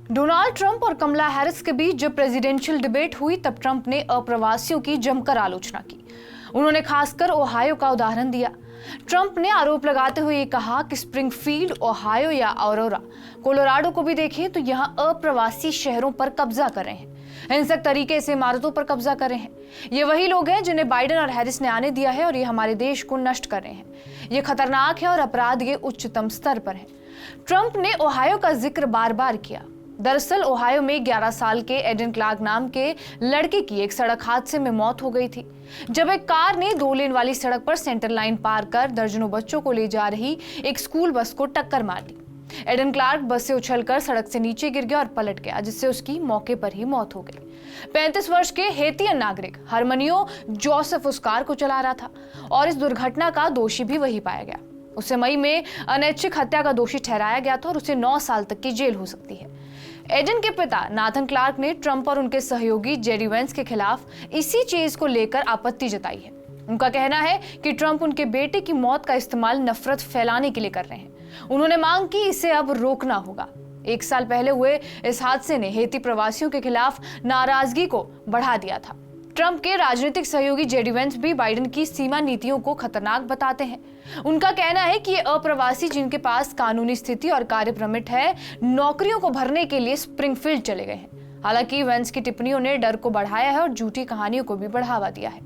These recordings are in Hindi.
डोनाल्ड ट्रंप और कमला हैरिस के बीच जब प्रेसिडेंशियल डिबेट हुई तब ट्रंप ने अप्रवासियों की जमकर आलोचना की। उन्होंने खासकर ओहायो का उदाहरण दिया। ट्रंप ने आरोप लगाते हुए कहा कि स्प्रिंगफील्ड, ओहायो या ऑरोरा, कोलोराडो को भी देखें तो यहाँ अप्रवासी शहरों पर कब्जा कर रहे हैं, हिंसक तरीके से इमारतों पर कब्जा कर रहे हैं। ये वही लोग हैं जिन्हें बाइडेन और हैरिस ने आने दिया है और ये हमारे देश को नष्ट कर रहे हैं। ये खतरनाक है और अपराध ये उच्चतम स्तर पर है। ट्रंप ने ओहायो का जिक्र बार बार किया। दरअसल ओहायो में 11 साल के एडन क्लार्क नाम के लड़के की एक सड़क हादसे में मौत हो गई थी, जब एक कार ने 2 लेन वाली सड़क पर सेंटर लाइन पार कर दर्जनों बच्चों को ले जा रही एक स्कूल बस को टक्कर मार दी। एडन क्लार्क बस से उछलकर सड़क से नीचे गिर गया और पलट गया, जिससे उसकी मौके पर ही मौत हो गई। 35 वर्ष के हेतियन नागरिक हरमनियो जोसेफ उस कार को चला रहा था और इस दुर्घटना का दोषी भी वही पाया गया। उसे मई में अनैच्छिक हत्या का दोषी ठहराया गया था और उसे 9 साल तक की जेल हो सकती है। एडन के पिता नाथन क्लार्क ने ट्रंप और उनके सहयोगी जेडी वेंस के खिलाफ इसी चीज को लेकर आपत्ति जताई है। उनका कहना है कि ट्रंप उनके बेटे की मौत का इस्तेमाल नफरत फैलाने के लिए कर रहे हैं। उन्होंने मांग की इसे अब रोकना होगा। 1 साल पहले हुए इस हादसे ने हेती प्रवासियों के खिलाफ नाराजगी को बढ़ा दिया था। ट्रंप के राजनीतिक सहयोगी जेडी वेंस भी बाइडेन की सीमा नीतियों को खतरनाक बताते हैं। उनका कहना है कि ये अप्रवासी जिनके पास कानूनी स्थिति और कार्य परमिट है, नौकरियों को भरने के लिए स्प्रिंगफील्ड चले गए हैं। हालांकि वेंस की टिप्पणियों ने डर को बढ़ाया है और झूठी कहानियों को भी बढ़ावा दिया है।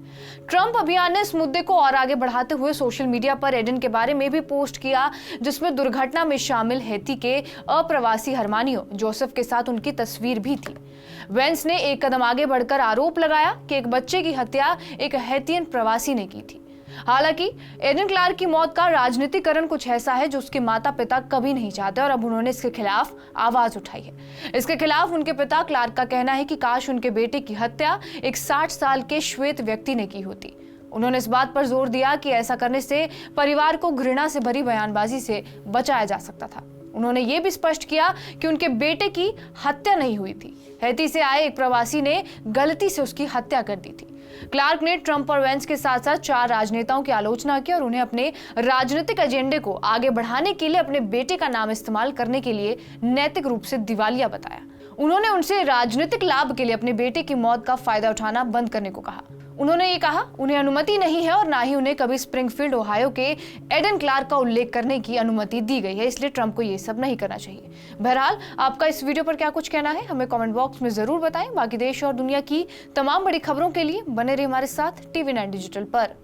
ट्रंप अभियान ने इस मुद्दे को और आगे बढ़ाते हुए सोशल मीडिया पर एडन के बारे में भी पोस्ट किया, जिसमें दुर्घटना में शामिल हेती के अप्रवासी हरमानियो जोसेफ के साथ उनकी तस्वीर भी थी। वेंस ने एक कदम आगे बढ़कर आरोप लगाया कि एक बच्चे की हत्या एक हेतियन प्रवासी ने की थी। हालांकि एडन क्लार्क की मौत का राजनीतिकरण कुछ ऐसा है जो उसके माता पिता कभी नहीं चाहते और अब उन्होंने इसके खिलाफ आवाज उठाई है। इसके खिलाफ उनके पिता क्लार्क का कहना है कि काश उनके बेटे की हत्या एक 60 साल के श्वेत व्यक्ति ने की होती। उन्होंने इस बात पर जोर दिया कि ऐसा करने से परिवार को घृणा से भरी बयानबाजी से बचाया जा सकता था। उन्होंने ये भी स्पष्ट किया कि उनके बेटे की हत्या नहीं हुई थी, हैती से आए एक प्रवासी ने गलती से उसकी हत्या कर दी थी। क्लार्क ने ट्रंप और वेंस के साथ साथ 4 राजनेताओं की आलोचना की और उन्हें अपने राजनीतिक एजेंडे को आगे बढ़ाने के लिए अपने बेटे का नाम इस्तेमाल करने के लिए नैतिक रूप से दिवालिया बताया। उन्होंने उनसे राजनीतिक लाभ के लिए अपने बेटे की मौत का फायदा उठाना बंद करने को कहा। उन्होंने ये कहा उन्हें अनुमति नहीं है और ना ही उन्हें कभी स्प्रिंगफील्ड ओहायो के एडन क्लार्क का उल्लेख करने की अनुमति दी गई है, इसलिए ट्रंप को ये सब नहीं करना चाहिए। बहरहाल आपका इस वीडियो पर क्या कुछ कहना है हमें कमेंट बॉक्स में जरूर बताएं। बाकी देश और दुनिया की तमाम बड़ी खबरों के लिए बने रहिए हमारे साथ TV9 डिजिटल पर।